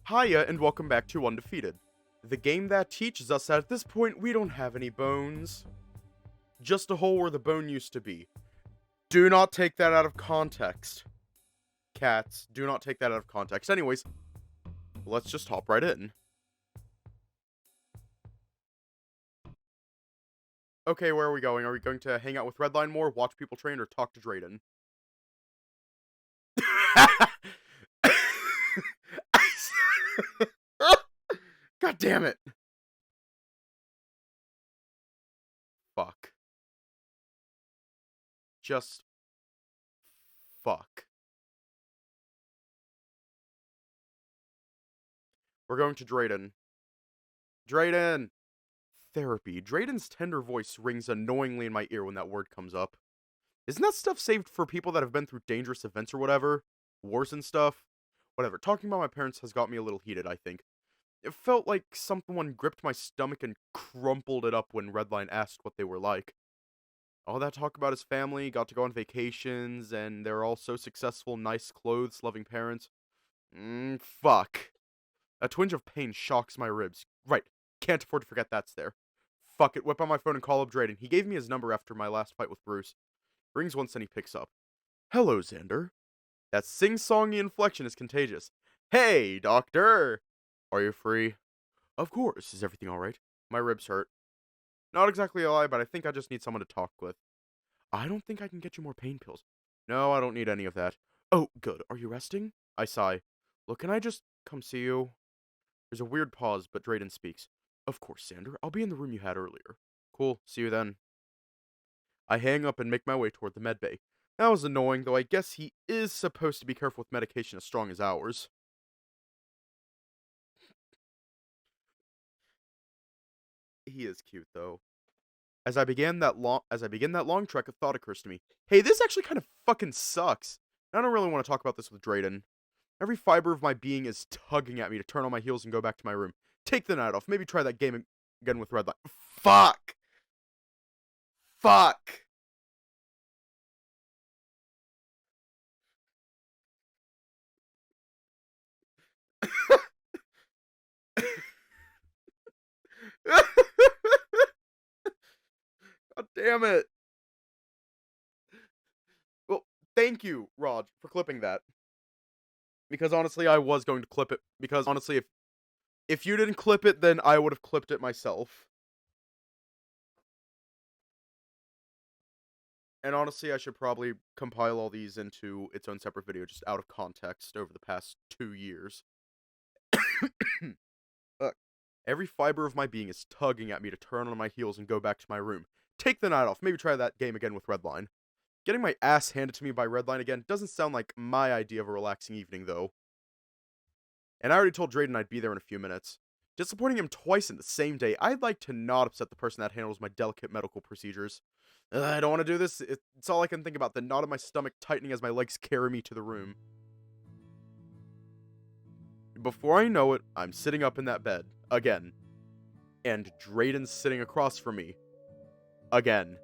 Hiya, and welcome back to Undefeated, the game that teaches us that at this point we don't have any bones. Just a hole where the bone used to be. Do not take that out of context. Cats, do not take that out of context. Anyways, let's just hop right in. Okay, where are we going? Are we going to hang out with Redline more, watch people train, or talk to Drayden? God damn it. Fuck. Just fuck. We're going to Drayden. Drayden! Therapy. Drayden's tender voice rings annoyingly in my ear when that word comes up. Isn't that stuff saved for people that have been through dangerous events or whatever? Wars and stuff? Whatever. Talking about my parents has got me a little heated, I think. It felt like someone gripped my stomach and crumpled it up when Redline asked what they were like. All that talk about his family, got to go on vacations, and they're all so successful, nice clothes, loving parents. Fuck. A twinge of pain shocks my ribs. Right, can't afford to forget that's there. Fuck it, whip on my phone and call up Drayden. He gave me his number after my last fight with Bruce. Rings once and he picks up. Hello, Xander. That sing-songy inflection is contagious. Hey, doctor! Are you free? Of course. Is everything alright? My ribs hurt. Not exactly a lie, but I think I just need someone to talk with. I don't think I can get you more pain pills. No, I don't need any of that. Oh, good. Are you resting? I sigh. Look, can I just come see you? There's a weird pause, but Drayden speaks. Of course, Xander. I'll be in the room you had earlier. Cool. See you then. I hang up and make my way toward the med bay. That was annoying, though I guess he is supposed to be careful with medication as strong as ours. He is cute, though. As I begin that long trek, a thought occurs to me. Hey, this actually kind of fucking sucks. I don't really want to talk about this with Drayden. Every fiber of my being is tugging at me to turn on my heels and go back to my room. Take the night off. Maybe try that game again with Redline. Fuck! Fuck! God damn it. Well, thank you, Rod, for clipping that. Because honestly, I was going to clip it. Because honestly, if you didn't clip it, then I would have clipped it myself. And honestly, I should probably compile all these into its own separate video, just out of context, over the past 2 years. Every fiber of my being is tugging at me to turn on my heels and go back to my room. Take the night off, maybe try that game again with Redline. Getting my ass handed to me by Redline again doesn't sound like my idea of a relaxing evening, though. And I already told Drayden I'd be there in a few minutes. Disappointing him twice in the same day, I'd like to not upset the person that handles my delicate medical procedures. I don't want to do this, it's all I can think about, the knot in my stomach tightening as my legs carry me to the room. Before I know it, I'm sitting up in that bed, again. And Drayden's sitting across from me. Again.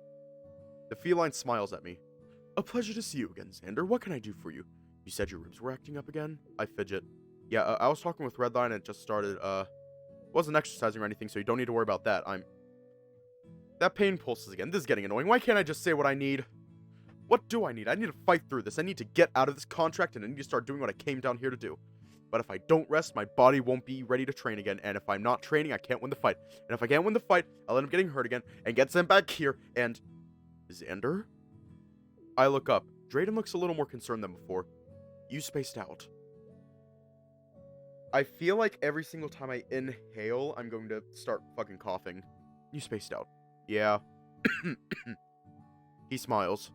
The feline smiles at me. A pleasure to see you again, Xander. What can I do for you? You said your ribs were acting up again? I fidget. Yeah, I was talking with Redline and it just started, wasn't exercising or anything, so you don't need to worry about that. That pain pulses again. This is getting annoying. Why can't I just say what I need? What do I need? I need to fight through this. I need to get out of this contract and I need to start doing what I came down here to do. But if I don't rest, my body won't be ready to train again. And if I'm not training, I can't win the fight. And if I can't win the fight, I'll end up getting hurt again and get sent back here and... Xander? I look up. Drayden looks a little more concerned than before. You spaced out. I feel like every single time I inhale, I'm going to start fucking coughing. You spaced out. Yeah. He smiles.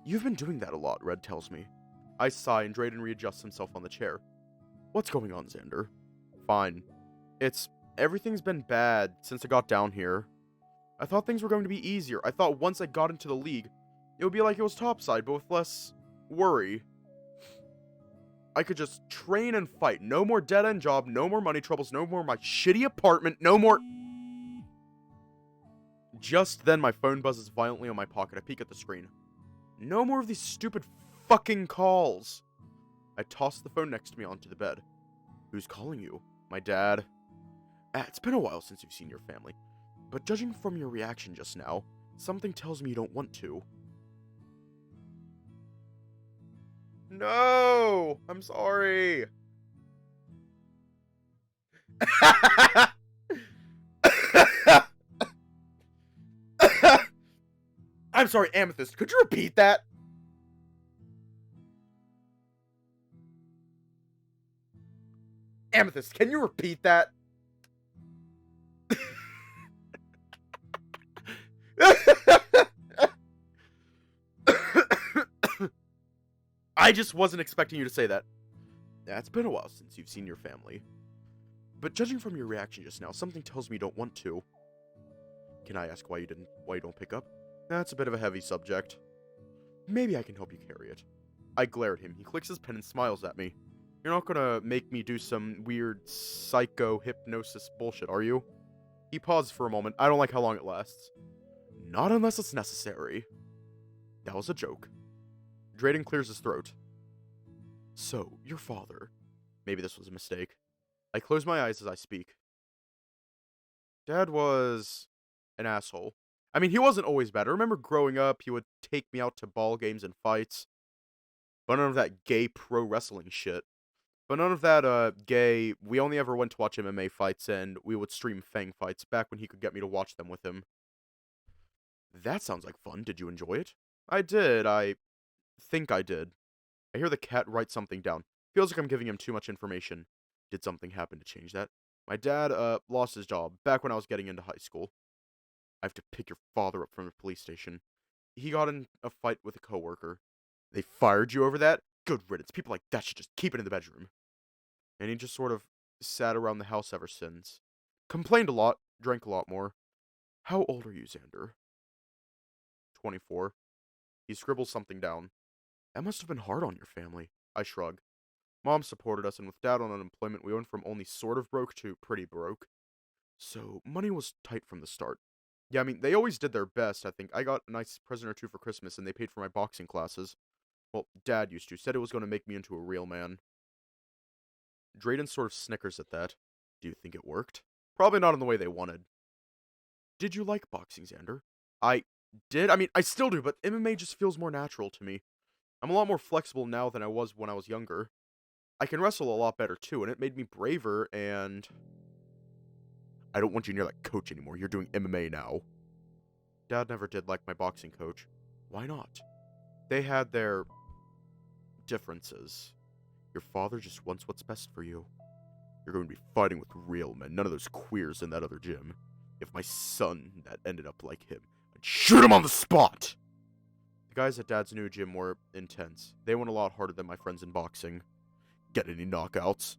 You've been doing that a lot, Red tells me. I sigh and Drayden readjusts himself on the chair. What's going on, Xander? Fine. Everything's been bad since I got down here. I thought things were going to be easier. I thought once I got into the league, it would be like it was topside, but with less worry. I could just train and fight. No more dead-end job, no more money troubles, no more my shitty apartment, no more... Just then, my phone buzzes violently on my pocket. I peek at the screen. No more of these stupid fucking calls. I toss the phone next to me onto the bed. Who's calling you? My dad. It's been a while since you've seen your family, but judging from your reaction just now, something tells me you don't want to. No! I'm sorry! I'm sorry, Amethyst, could you repeat that? Amethyst, can you repeat that? I just wasn't expecting you to say that. Yeah, it's been a while since you've seen your family. But judging from your reaction just now, something tells me you don't want to. Can I ask why you don't pick up? That's a bit of a heavy subject. Maybe I can help you carry it. I glare at him. He clicks his pen and smiles at me. You're not gonna make me do some weird psycho-hypnosis bullshit, are you? He pauses for a moment. I don't like how long it lasts. Not unless it's necessary. That was a joke. Drayden clears his throat. So, your father. Maybe this was a mistake. I close my eyes as I speak. Dad was an asshole. I mean, he wasn't always bad. I remember growing up, he would take me out to ball games and fights. But none of that gay pro wrestling shit. But none of that, gay, we only ever went to watch MMA fights, and we would stream Fang fights back when he could get me to watch them with him. That sounds like fun. Did you enjoy it? I did. I think I did. I hear the cat write something down. Feels like I'm giving him too much information. Did something happen to change that? My dad, lost his job back when I was getting into high school. I have to pick your father up from the police station. He got in a fight with a coworker. They fired you over that? Good riddance. People like that should just keep it in the bedroom. And he just sort of sat around the house ever since. Complained a lot, drank a lot more. How old are you, Xander? 24. He scribbles something down. That must have been hard on your family. I shrug. Mom supported us, and with Dad on unemployment, we went from only sort of broke to pretty broke. So, money was tight from the start. Yeah, I mean, they always did their best, I think. I got a nice present or two for Christmas, and they paid for my boxing classes. Well, Dad used to. Said it was going to make me into a real man. Drayden sort of snickers at that. Do you think it worked? Probably not in the way they wanted. Did you like boxing, Xander? I did. I mean, I still do, but MMA just feels more natural to me. I'm a lot more flexible now than I was when I was younger. I can wrestle a lot better, too, and it made me braver, and I don't want you near that coach anymore. You're doing MMA now. Dad never did like my boxing coach. Why not? They had their differences. Your father just wants what's best for you. You're going to be fighting with real men, none of those queers in that other gym. If my son that ended up like him, I'd shoot him on the spot! The guys at Dad's new gym were intense. They went a lot harder than my friends in boxing. Get any knockouts?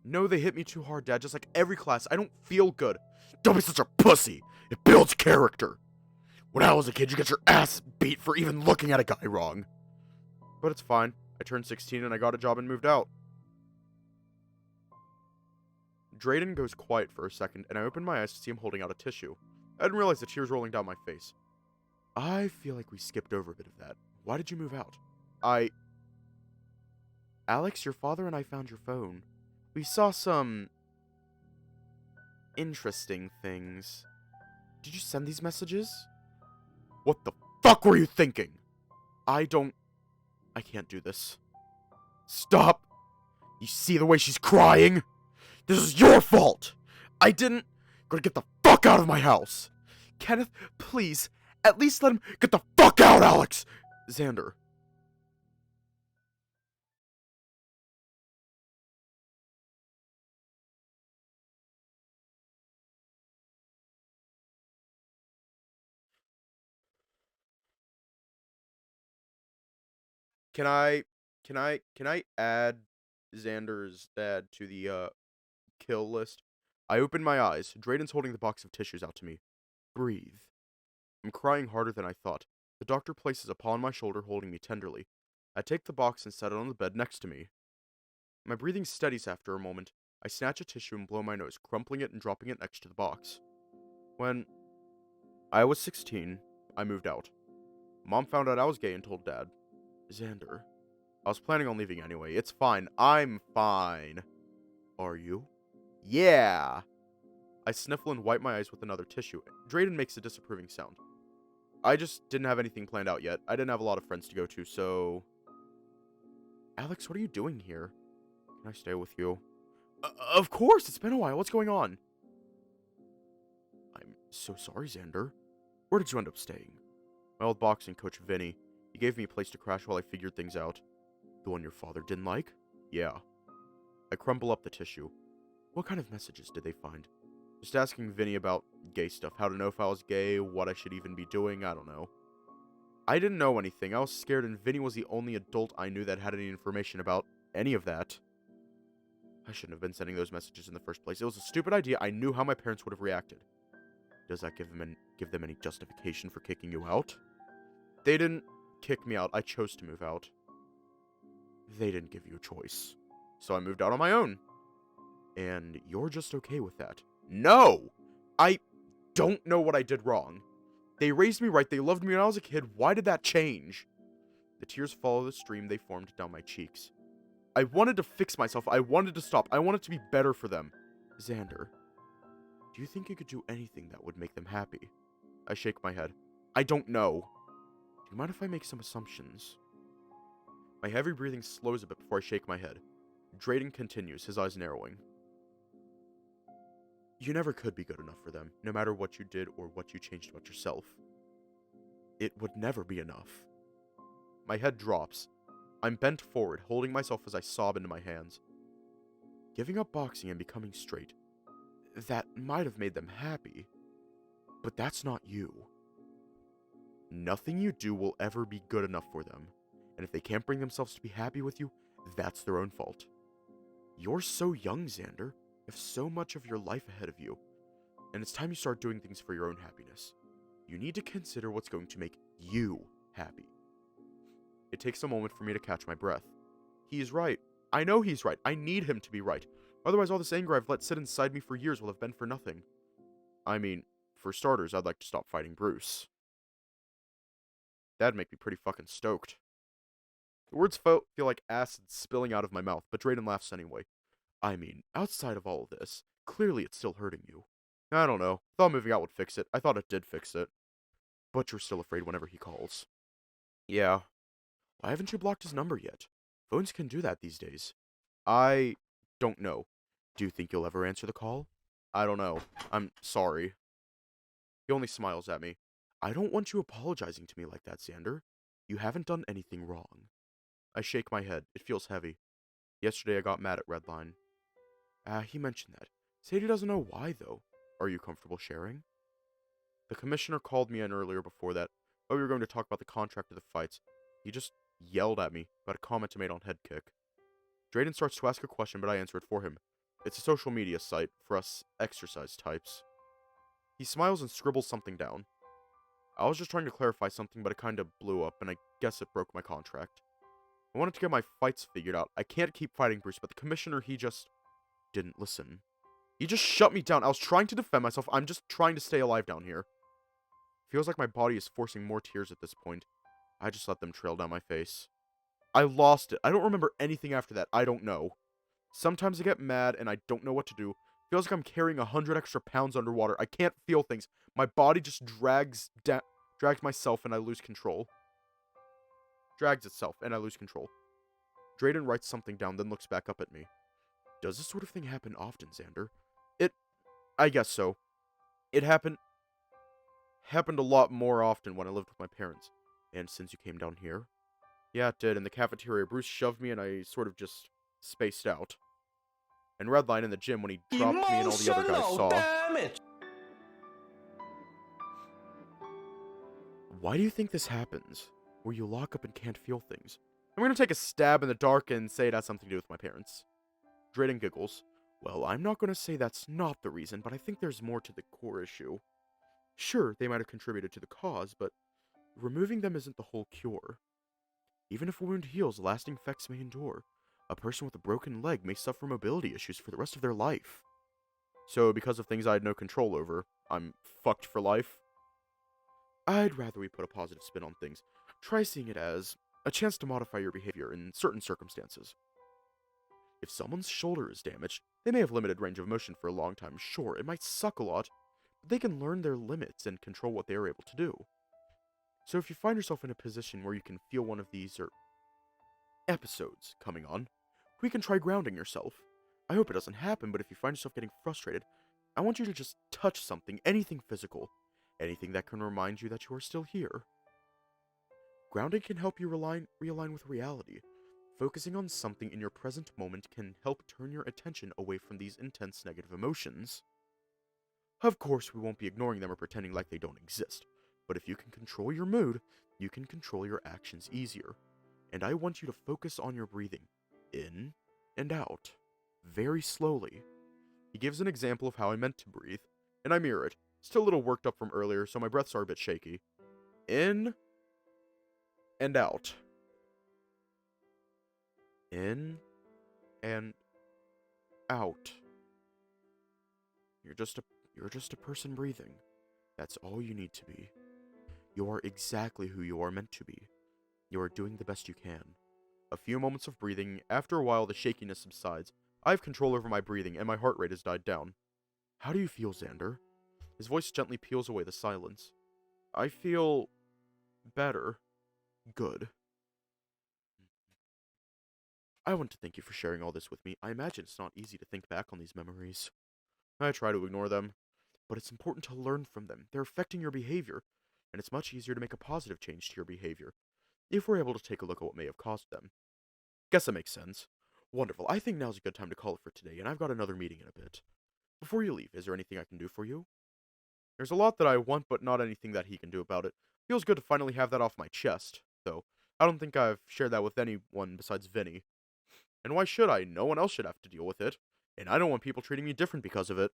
No, they hit me too hard, Dad. Just like every class, I don't feel good. Don't be such a pussy. It builds character. When I was a kid, you get your ass beat for even looking at a guy wrong. But it's fine. I turned 16 and I got a job and moved out. Drayden goes quiet for a second, and I open my eyes to see him holding out a tissue. I didn't realize the tears rolling down my face. I feel like we skipped over a bit of that. Why did you move out? Alex, your father and I found your phone. We saw some interesting things. Did you send these messages? What the fuck were you thinking? I can't do this. Stop! You see the way she's crying? This is your fault! I didn't... Gonna get the fuck out of my house! Kenneth, please, at least let him get the fuck out, Alex! Xander. Can I add Xander's dad to the, kill list? I open my eyes. Drayden's holding the box of tissues out to me. Breathe. I'm crying harder than I thought. The doctor places a paw on my shoulder, holding me tenderly. I take the box and set it on the bed next to me. My breathing steadies after a moment. I snatch a tissue and blow my nose, crumpling it and dropping it next to the box. When I was 16, I moved out. Mom found out I was gay and told Dad. Xander. I was planning on leaving anyway. It's fine. I'm fine. Are you? Yeah! I sniffle and wipe my eyes with another tissue. Drayden makes a disapproving sound. I just didn't have anything planned out yet. I didn't have a lot of friends to go to, so... Alex, what are you doing here? Can I stay with you? Of course! It's been a while. What's going on? I'm so sorry, Xander. Where did you end up staying? My old boxing coach, Vinny. He gave me a place to crash while I figured things out. The one your father didn't like? Yeah. I crumble up the tissue. What kind of messages did they find? Just asking Vinny about gay stuff. How to know if I was gay, what I should even be doing, I don't know. I didn't know anything. I was scared, and Vinny was the only adult I knew that had any information about any of that. I shouldn't have been sending those messages in the first place. It was a stupid idea. I knew how my parents would have reacted. Does that give them any justification for kicking you out? They didn't kick me out. I chose to move out. They didn't give you a choice. So I moved out on my own. And you're just okay with that? No! I don't know what I did wrong. They raised me right. They loved me when I was a kid. Why did that change? The tears follow the stream they formed down my cheeks. I wanted to fix myself. I wanted to stop. I wanted to be better for them. Xander, do you think you could do anything that would make them happy? I shake my head. I don't know. Do you mind if I make some assumptions? My heavy breathing slows a bit before I shake my head. Drayden continues, his eyes narrowing. You never could be good enough for them, no matter what you did or what you changed about yourself. It would never be enough. My head drops. I'm bent forward, holding myself as I sob into my hands. Giving up boxing and becoming straight, that might have made them happy, but that's not you. Nothing you do will ever be good enough for them, and if they can't bring themselves to be happy with you, that's their own fault. You're so young, Xander. You have so much of your life ahead of you, and it's time you start doing things for your own happiness. You need to consider what's going to make you happy. It takes a moment for me to catch my breath. He's right. I know he's right. I need him to be right. Otherwise, all this anger I've let sit inside me for years will have been for nothing. I mean, for starters, I'd like to stop fighting Bruce. That'd make me pretty fucking stoked. The words feel like acid spilling out of my mouth, but Drayden laughs anyway. I mean, outside of all of this, clearly it's still hurting you. I don't know. Thought moving out would fix it. I thought it did fix it. But you're still afraid whenever he calls. Yeah. Why haven't you blocked his number yet? Phones can do that these days. I don't know. Do you think you'll ever answer the call? I don't know. I'm sorry. He only smiles at me. I don't want you apologizing to me like that, Xander. You haven't done anything wrong. I shake my head. It feels heavy. Yesterday I got mad at Redline. He mentioned that. Sadie doesn't know why, though. Are you comfortable sharing? The commissioner called me in earlier before that. Oh, we were going to talk about the contract of the fights. He just yelled at me about a comment I made on Headkick. Drayden starts to ask a question, but I answer it for him. It's a social media site for us exercise types. He smiles and scribbles something down. I was just trying to clarify something, but it kind of blew up, and I guess it broke my contract. I wanted to get my fights figured out. I can't keep fighting Bruce, but the commissioner, he just didn't listen. He just shut me down. I was trying to defend myself. I'm just trying to stay alive down here. Feels like my body is forcing more tears at this point. I just let them trail down my face. I lost it. I don't remember anything after that. I don't know. Sometimes I get mad and I don't know what to do. Feels like I'm carrying 100 extra pounds underwater. I can't feel things. My body just drags myself and I lose control. Drags itself and I lose control. Drayden writes something down, then looks back up at me. Does this sort of thing happen often, Xander? I guess so. It happened a lot more often when I lived with my parents. And since you came down here? Yeah, it did. In the cafeteria, Bruce shoved me and I sort of just spaced out. And Redline in the gym when he dropped me and all the other guys saw. Damage. Why do you think this happens? Where you lock up and can't feel things? I'm going to take a stab in the dark and say it has something to do with my parents. Drayden giggles. Well, I'm not going to say that's not the reason, but I think there's more to the core issue. Sure, they might have contributed to the cause, but removing them isn't the whole cure. Even if a wound heals, lasting effects may endure. A person with a broken leg may suffer mobility issues for the rest of their life. So, because of things I had no control over, I'm fucked for life? I'd rather we put a positive spin on things. Try seeing it as a chance to modify your behavior in certain circumstances. If someone's shoulder is damaged, They may have limited range of motion for a long time, sure, it might suck a lot, but they can learn their limits and control what they are able to do. So if you find yourself in a position where you can feel one of these, episodes coming on, we can try grounding yourself. I hope it doesn't happen, but if you find yourself getting frustrated, I want you to just touch something, anything physical, anything that can remind you that you are still here. Grounding can help you realign with reality. Focusing on something in your present moment can help turn your attention away from these intense negative emotions. Of course, we won't be ignoring them or pretending like they don't exist, but if you can control your mood, you can control your actions easier. And I want you to focus on your breathing, in and out, very slowly. He gives an example of how I meant to breathe, and I mirror it, still a little worked up from earlier, so my breaths are a bit shaky. In and out. In and out. You're just a person breathing. That's all you need to be. You are exactly who you are meant to be. You are doing the best you can. A few moments of breathing, after a while the shakiness subsides. I have control over my breathing, and my heart rate has died down. How do you feel, Xander? His voice gently peels away the silence. I feel better. Good. I want to thank you for sharing all this with me. I imagine it's not easy to think back on these memories. I try to ignore them, but it's important to learn from them. They're affecting your behavior, and it's much easier to make a positive change to your behavior if we're able to take a look at what may have caused them. Guess that makes sense. Wonderful. I think now's a good time to call it for today, and I've got another meeting in a bit. Before you leave, is there anything I can do for you? There's a lot that I want, but not anything that he can do about it. Feels good to finally have that off my chest, though. I don't think I've shared that with anyone besides Vinny. And why should I? No one else should have to deal with it. And I don't want people treating me different because of it.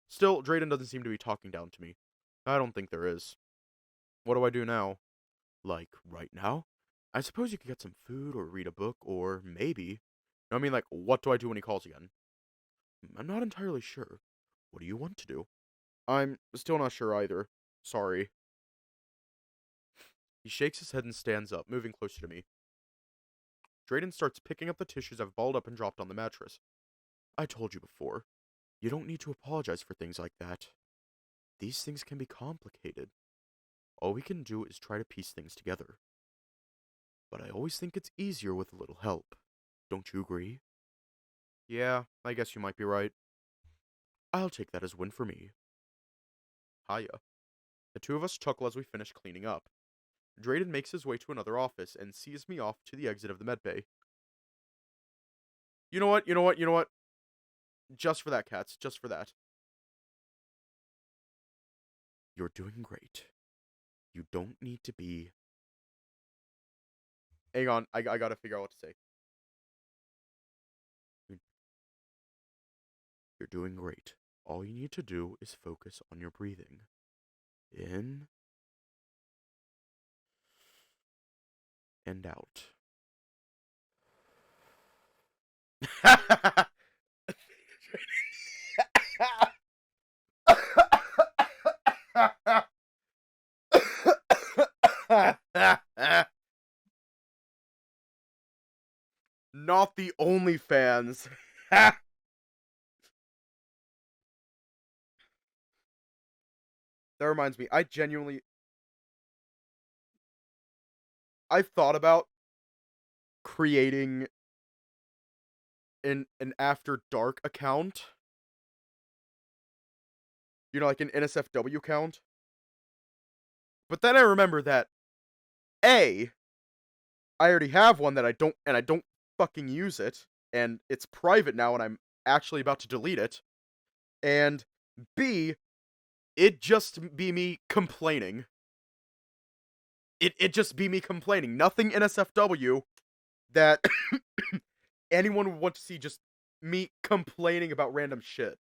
Still, Drayden doesn't seem to be talking down to me. I don't think there is. What do I do now? Like, right now? I suppose you could get some food or read a book, or maybe... I mean, like, what do I do when he calls again? I'm not entirely sure. What do you want to do? I'm still not sure either. Sorry. He shakes his head and stands up, moving closer to me. Drayden starts picking up the tissues I've balled up and dropped on the mattress. I told you before. You don't need to apologize for things like that. These things can be complicated. All we can do is try to piece things together. But I always think it's easier with a little help. Don't you agree? Yeah, I guess you might be right. I'll take that as a win for me. Hiya. The two of us chuckle as we finish cleaning up. Drayden makes his way to another office and sees me off to the exit of the medbay. You know what? Just for that, Cats. Just for that. You're doing great. You don't need to be... Hang on, I gotta figure out what to say. You're doing great. All you need to do is focus on your breathing. In and out. Not the only fans. That reminds me, I've thought about creating an After Dark account. You know, like an NSFW account. But then I remember that I already have one that I don't fucking use it, and it's private now and I'm actually about to delete it. And B, it just be me complaining. It just be me complaining. Nothing NSFW that anyone would want to see, just me complaining about random shit.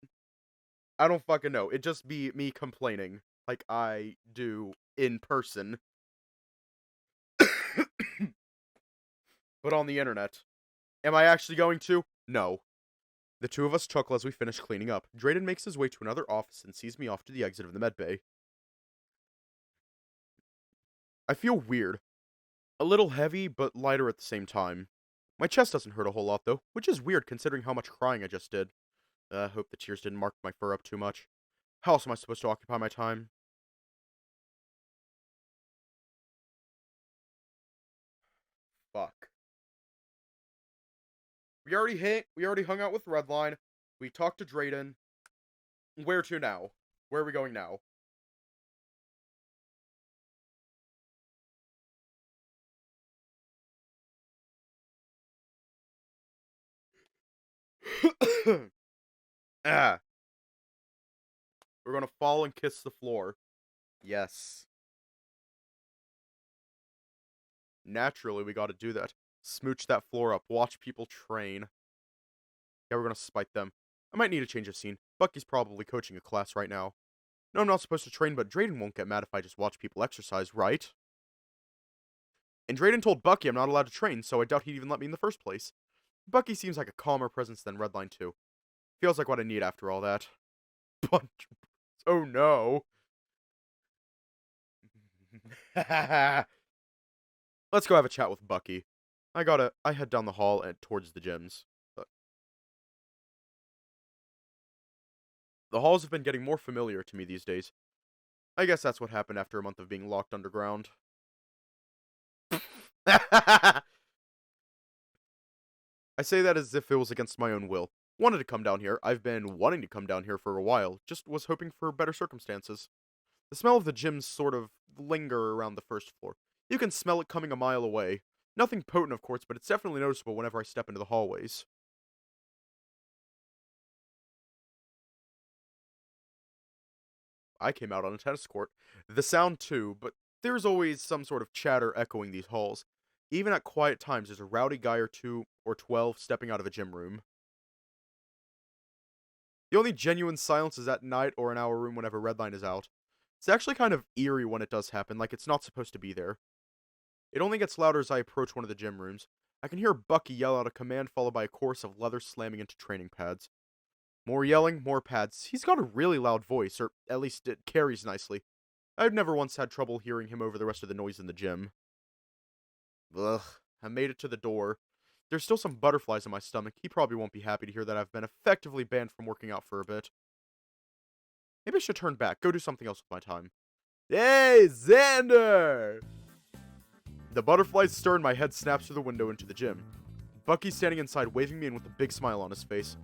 I don't fucking know. It just be me complaining like I do in person. But on the internet. Am I actually going to? No. The two of us chuckle as we finish cleaning up. Drayden makes his way to another office and sees me off to the exit of the medbay. I feel weird. A little heavy, but lighter at the same time. My chest doesn't hurt a whole lot, though, which is weird considering how much crying I just did. I hope the tears didn't mark my fur up too much. How else am I supposed to occupy my time? Fuck. We already hung out with Redline. We talked to Drayden. Where to now? Where are we going now? Ah. We're gonna fall and kiss the floor. Yes. Naturally, we gotta do that. Smooch that floor up. Watch people train. Yeah, we're gonna spite them. I might need a change of scene. Bucky's probably coaching a class right now. No, I'm not supposed to train, but Drayden won't get mad if I just watch people exercise, right? And Drayden told Bucky I'm not allowed to train, so I doubt he'd even let me in the first place. Bucky seems like a calmer presence than Redline 2. Feels like what I need after all that. Punch. Oh no. Let's go have a chat with Bucky. I head down the hall and towards the gyms. But the halls have been getting more familiar to me these days. I guess that's what happened after a month of being locked underground. I say that as if it was against my own will. Wanted to come down here. I've been wanting to come down here for a while. Just was hoping for better circumstances. The smell of the gyms sort of linger around the first floor. You can smell it coming a mile away. Nothing potent, of course, but it's definitely noticeable whenever I step into the hallways. I came out on a tennis court. The sound too, but there's always some sort of chatter echoing these halls. Even at quiet times, there's a rowdy guy or two or 12 stepping out of a gym room. The only genuine silence is at night or in our room whenever Redline is out. It's actually kind of eerie when it does happen, like it's not supposed to be there. It only gets louder as I approach one of the gym rooms. I can hear Bucky yell out a command followed by a chorus of leather slamming into training pads. More yelling, more pads. He's got a really loud voice, or at least it carries nicely. I've never once had trouble hearing him over the rest of the noise in the gym. Ugh, I made it to the door. There's still some butterflies in my stomach. He probably won't be happy to hear that I've been effectively banned from working out for a bit. Maybe I should turn back, go do something else with my time. Hey, Xander! The butterflies stir and my head snaps through the window into the gym. Bucky's standing inside waving me in with a big smile on his face.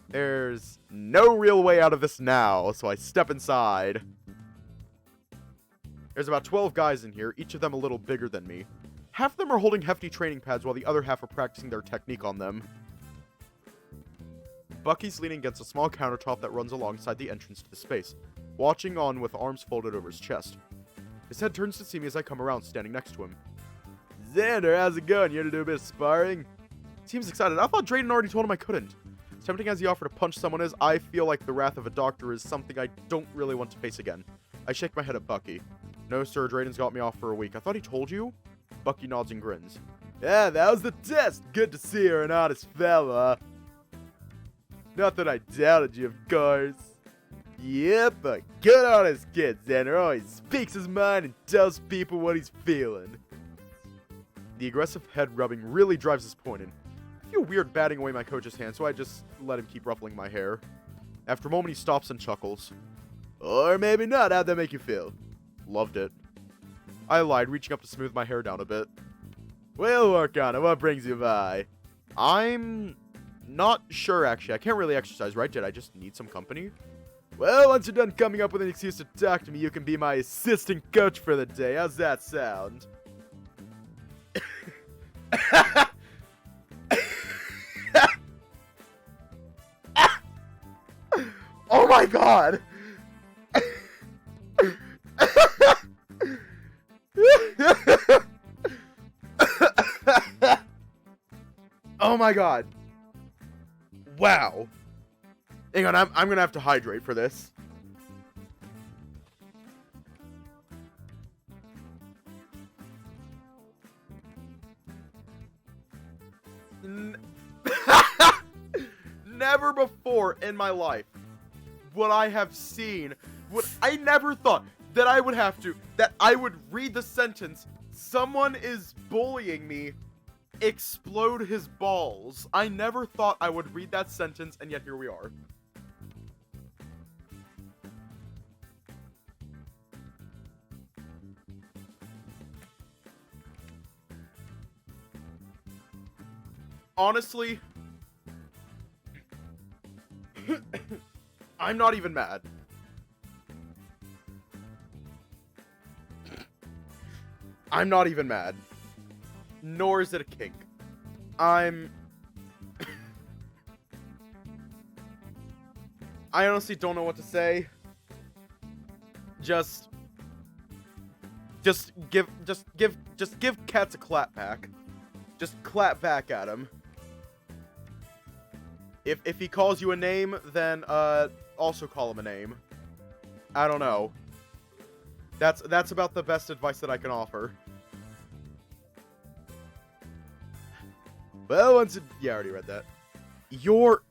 There's no real way out of this now, so I step inside. There's about 12 guys in here, each of them a little bigger than me. Half of them are holding hefty training pads while the other half are practicing their technique on them. Bucky's leaning against a small countertop that runs alongside the entrance to the space, watching on with arms folded over his chest. His head turns to see me as I come around, standing next to him. Xander, how's it going? You here to do a bit of sparring? Seems excited. I thought Drayden already told him I couldn't. As tempting as the offer to punch someone is, I feel like the wrath of a doctor is something I don't really want to face again. I shake my head at Bucky. No, sir, Drayden's got me off for a week. I thought he told you? Bucky nods and grins. Yeah, that was the test. Good to see you're an honest fella. Not that I doubted you, of course. Yep, a good honest kid, Xander always speaks his mind and tells people what he's feeling. The aggressive head rubbing really drives his point in. I feel weird batting away my coach's hand, so I just let him keep ruffling my hair. After a moment, he stops and chuckles. Or maybe not. How'd that make you feel? Loved it. I lied, reaching up to smooth my hair down a bit. We'll work on it. What brings you by? I'm not sure, actually. I can't really exercise, right? Did I just need some company? Well, once you're done coming up with an excuse to talk to me, you can be my assistant coach for the day. How's that sound? Oh my god! Oh my god. Wow. Hang on, I'm gonna have to hydrate for this. Never before in my life would I have seen, I never thought that I would read the sentence, someone is bullying me, explode his balls. I never thought I would read that sentence, and yet here we are. Honestly, I'm not even mad. I'm not even mad. Nor is it a kink. I honestly don't know what to say. Just give cats a clap back. Just clap back at him. If he calls you a name, then also call him a name. I don't know. That's about the best advice that I can offer. Well, yeah, I already read that. You're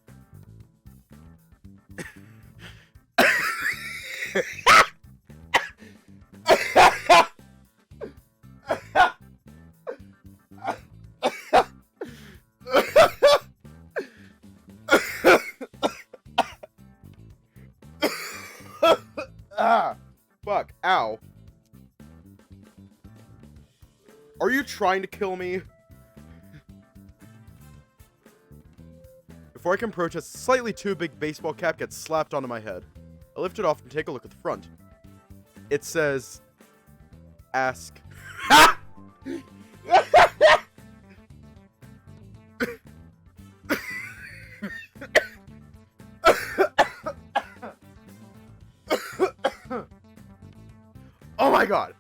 fuck, ow. Are you trying to kill me? Before I can protest, a slightly too big baseball cap gets slapped onto my head. I lift it off and take a look at the front. It says, ask. Oh my god.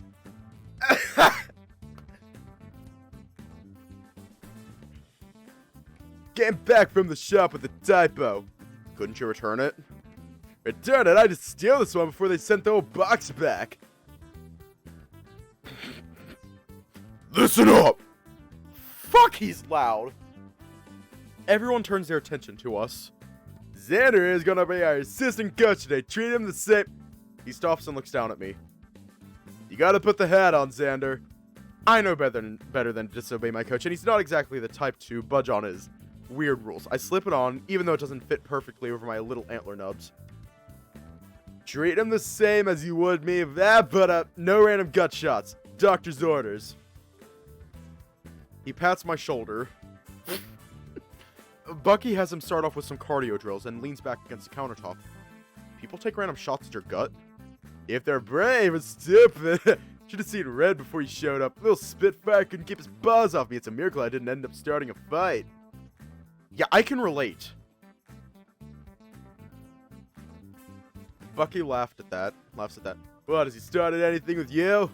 Came back from the shop with a typo. Couldn't you return it? Return it? I just steal this one before they sent the whole box back. Listen up! Fuck, he's loud. Everyone turns their attention to us. Xander is gonna be our assistant coach today. Treat him the same. He stops and looks down at me. You gotta put the hat on, Xander. I know better than to disobey my coach, and he's not exactly the type to budge on his weird rules. I slip it on, even though it doesn't fit perfectly over my little antler nubs. Treat him the same as you would me, but no random gut shots. Doctor's orders. He pats my shoulder. Bucky has him start off with some cardio drills and leans back against the countertop. People take random shots at your gut? If they're brave and stupid. Should have seen red before you showed up. Little Spitfire couldn't keep his buzz off me. It's a miracle I didn't end up starting a fight. Yeah, I can relate. Bucky laughs at that. What, has he started anything with you?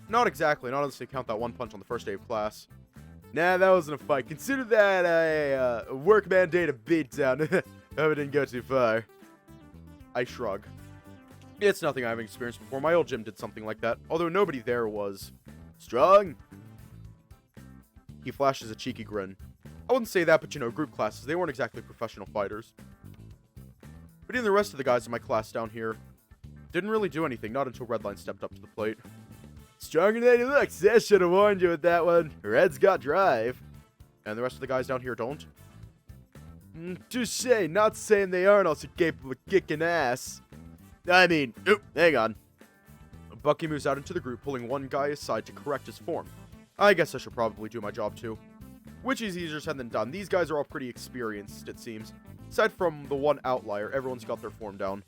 Not exactly, not unless you count that one punch on the first day of class. Nah, that wasn't a fight. Consider that a work mandated beatdown. Hope it didn't go too far. I shrug. It's nothing I haven't experienced before. My old gym did something like that, although nobody there was strong. He flashes a cheeky grin. I wouldn't say that, but you know, group classes, they weren't exactly professional fighters. But even the rest of the guys in my class down here didn't really do anything, not until Redline stepped up to the plate. Stronger than he looks. I should have warned you with that one. Red's got drive. And the rest of the guys down here don't. Touche. Not saying they aren't also capable of kicking ass. I mean, hang on. Bucky moves out into the group, pulling one guy aside to correct his form. I guess I should probably do my job too. Which is easier said than done. These guys are all pretty experienced, it seems. Aside from the one outlier, everyone's got their form down.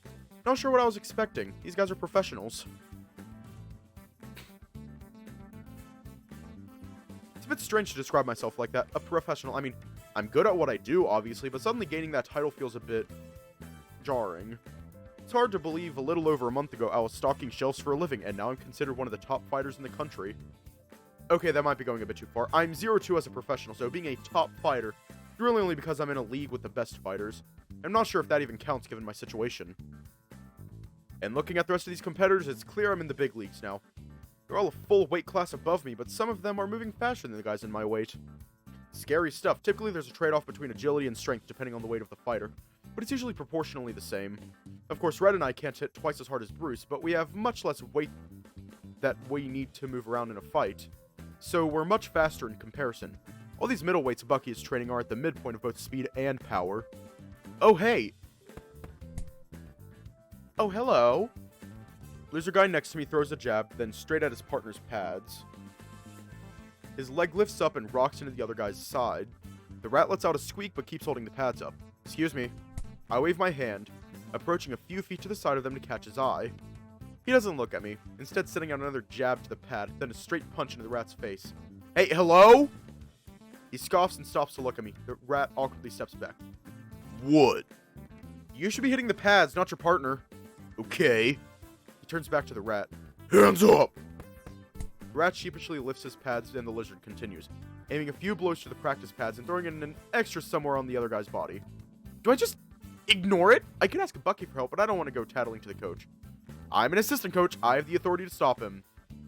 Not sure what I was expecting. These guys are professionals. It's a bit strange to describe myself like that. A professional. I mean, I'm good at what I do, obviously, but suddenly gaining that title feels a bit jarring. It's hard to believe a little over a month ago I was stocking shelves for a living, and now I'm considered one of the top fighters in the country. Okay, that might be going a bit too far. I'm 0-2 as a professional, so being a top fighter is really only because I'm in a league with the best fighters. I'm not sure if that even counts given my situation. And looking at the rest of these competitors, it's clear I'm in the big leagues now. They're all a full weight class above me, but some of them are moving faster than the guys in my weight. Scary stuff. Typically, there's a trade-off between agility and strength depending on the weight of the fighter, but it's usually proportionally the same. Of course, Red and I can't hit twice as hard as Bruce, but we have much less weight that we need to move around in a fight, so we're much faster in comparison. All these middleweights Bucky is training are at the midpoint of both speed and power. Oh, hey! Oh, hello! Loser guy next to me throws a jab, then straight at his partner's pads. His leg lifts up and rocks into the other guy's side. The rat lets out a squeak but keeps holding the pads up. Excuse me. I wave my hand, approaching a few feet to the side of them to catch his eye. He doesn't look at me, instead sending out another jab to the pad, then a straight punch into the rat's face. Hey, hello? He scoffs and stops to look at me. The rat awkwardly steps back. What? You should be hitting the pads, not your partner. Okay. He turns back to the rat. Hands up! The rat sheepishly lifts his pads and the lizard continues, aiming a few blows to the practice pads and throwing in an extra somewhere on the other guy's body. Do I just ignore it? I could ask Bucky for help, but I don't want to go tattling to the coach. I'm an assistant coach. I have the authority to stop him.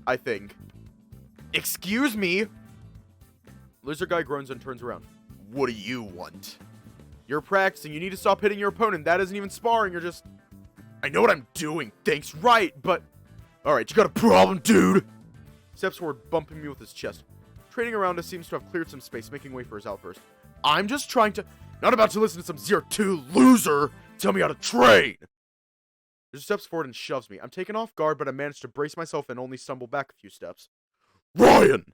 I think. Excuse me? Lizard guy groans and turns around. What do you want? You're practicing. You need to stop hitting your opponent. That isn't even sparring. You're just... I know what I'm doing. Thanks, right, but... Alright, you got a problem, dude? Steps forward, bumping me with his chest. Training around us seems to have cleared some space, making way for his outburst. I'm just trying to... Not about to listen to some 0-2 loser tell me how to train! He steps forward and shoves me. I'm taken off guard, but I manage to brace myself and only stumble back a few steps. Ryan!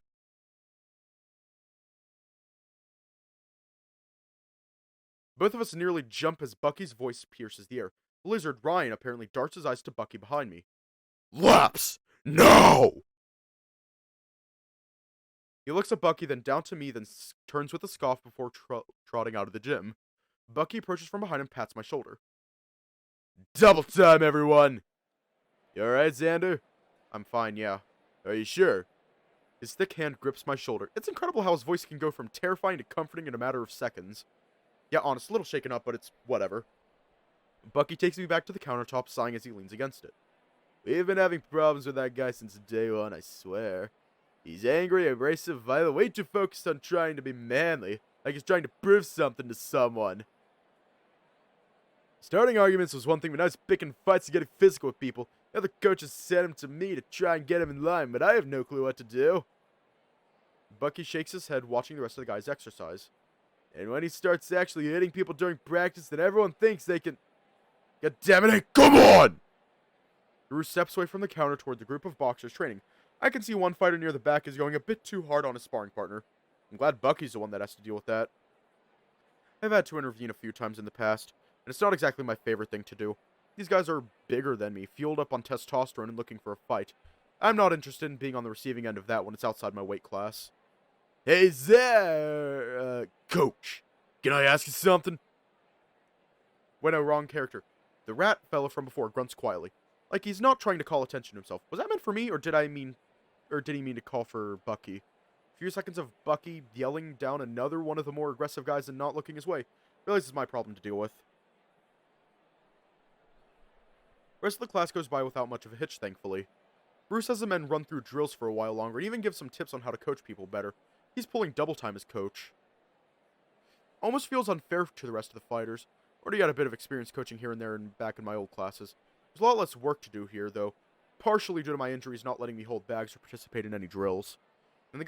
Both of us nearly jump as Bucky's voice pierces the air. The lizard, Ryan, apparently darts his eyes to Bucky behind me. Laps! No! He looks at Bucky, then down to me, then turns with a scoff before trotting out of the gym. Bucky approaches from behind and pats my shoulder. Double time, everyone! You alright, Xander? I'm fine, yeah. Are you sure? His thick hand grips my shoulder. It's incredible how his voice can go from terrifying to comforting in a matter of seconds. Yeah, honest, a little shaken up, but it's whatever. Bucky takes me back to the countertop, sighing as he leans against it. We've been having problems with that guy since day one, I swear. He's angry, abrasive, violent, way too focused on trying to be manly, like he's trying to prove something to someone. Starting arguments was one thing, but now he's picking fights and getting physical with people. The other coaches sent him to me to try and get him in line, but I have no clue what to do. Bucky shakes his head, watching the rest of the guys exercise. And when he starts actually hitting people during practice, then everyone thinks they can... God damn it, come on! Drew steps away from the counter toward the group of boxers training. I can see one fighter near the back is going a bit too hard on his sparring partner. I'm glad Bucky's the one that has to deal with that. I've had to intervene a few times in the past, and it's not exactly my favorite thing to do. These guys are bigger than me, fueled up on testosterone and looking for a fight. I'm not interested in being on the receiving end of that when it's outside my weight class. Hey there, coach. Can I ask you something? Wait, no, wrong character. The rat fella from before grunts quietly, like he's not trying to call attention to himself. Was that meant for me, or did he mean to call for Bucky? A few seconds of Bucky yelling down another one of the more aggressive guys and not looking his way. Realizes it's my problem to deal with. The rest of the class goes by without much of a hitch, thankfully. Bruce has the men run through drills for a while longer and even gives some tips on how to coach people better. He's pulling double time as coach. Almost feels unfair to the rest of the fighters. Already got a bit of experience coaching here and there and back in my old classes. There's a lot less work to do here, though, partially due to my injuries not letting me hold bags or participate in any drills. And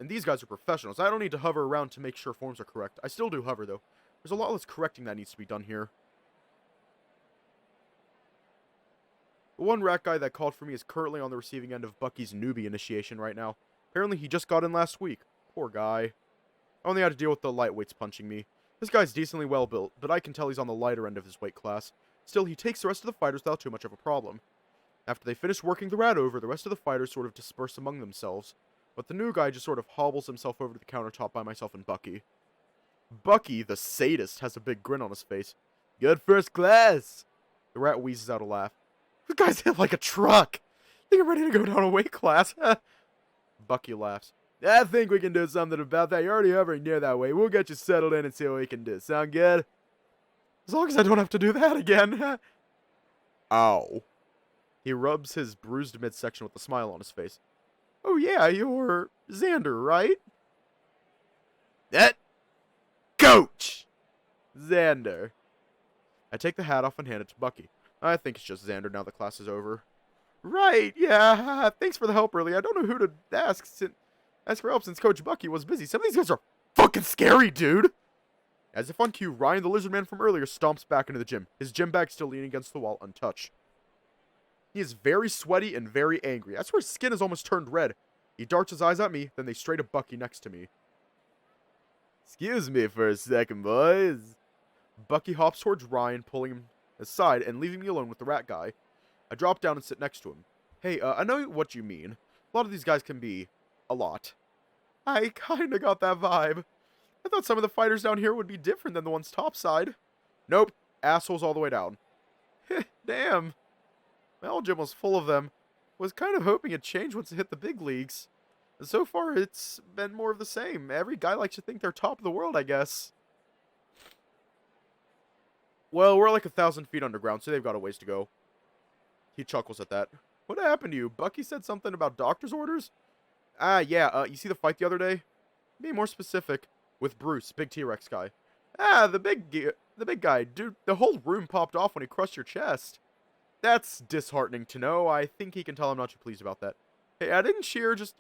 these guys are professionals. I don't need to hover around to make sure forms are correct. I still do hover, though. There's a lot less correcting that needs to be done here. The one rat guy that called for me is currently on the receiving end of Bucky's newbie initiation right now. Apparently he just got in last week. Poor guy. I only had to deal with the lightweights punching me. This guy's decently well built, but I can tell he's on the lighter end of his weight class. Still, he takes the rest of the fighters without too much of a problem. After they finish working the rat over, the rest of the fighters sort of disperse among themselves. But the new guy just sort of hobbles himself over to the countertop by myself and Bucky. Bucky, the sadist, has a big grin on his face. Good first class! The rat wheezes out a laugh. The guy's hit like a truck! I think I'm ready to go down a weight class. Bucky laughs. I think we can do something about that. You're already hovering near that way. We'll get you settled in and see what we can do. Sound good? As long as I don't have to do that again. Ow. He rubs his bruised midsection with a smile on his face. Oh yeah, you're Xander, right? That coach! Xander. I take the hat off and hand it to Bucky. I think it's just Xander now the class is over. Right, yeah. Thanks for the help earlier. I don't know who to ask for help since Coach Bucky was busy. Some of these guys are fucking scary, dude. As if on cue, Ryan, the lizard man from earlier, stomps back into the gym, his gym bag still leaning against the wall, untouched. He is very sweaty and very angry. I swear his skin has almost turned red. He darts his eyes at me, then they straight at Bucky next to me. Excuse me for a second, boys. Bucky hops towards Ryan, pulling him aside and leaving me alone with the rat guy. I drop down and sit next to him. Hey, I know what you mean. A lot of these guys can be a lot. I kinda got that vibe. I thought some of the fighters down here would be different than the ones topside. Nope, assholes all the way down. Damn. My old gym was full of them. Was kind of hoping it'd change once it hit the big leagues. So far, it's been more of the same. Every guy likes to think they're top of the world, I guess. Well, we're like 1,000 feet underground, so they've got a ways to go. He chuckles at that. What happened to you? Bucky said something about doctor's orders? Yeah, you see the fight the other day? Be more specific. With Bruce, big T-Rex guy. The big guy. Dude, the whole room popped off when he crushed your chest. That's disheartening to know. I think he can tell I'm not too pleased about that. Hey, I didn't cheer, just,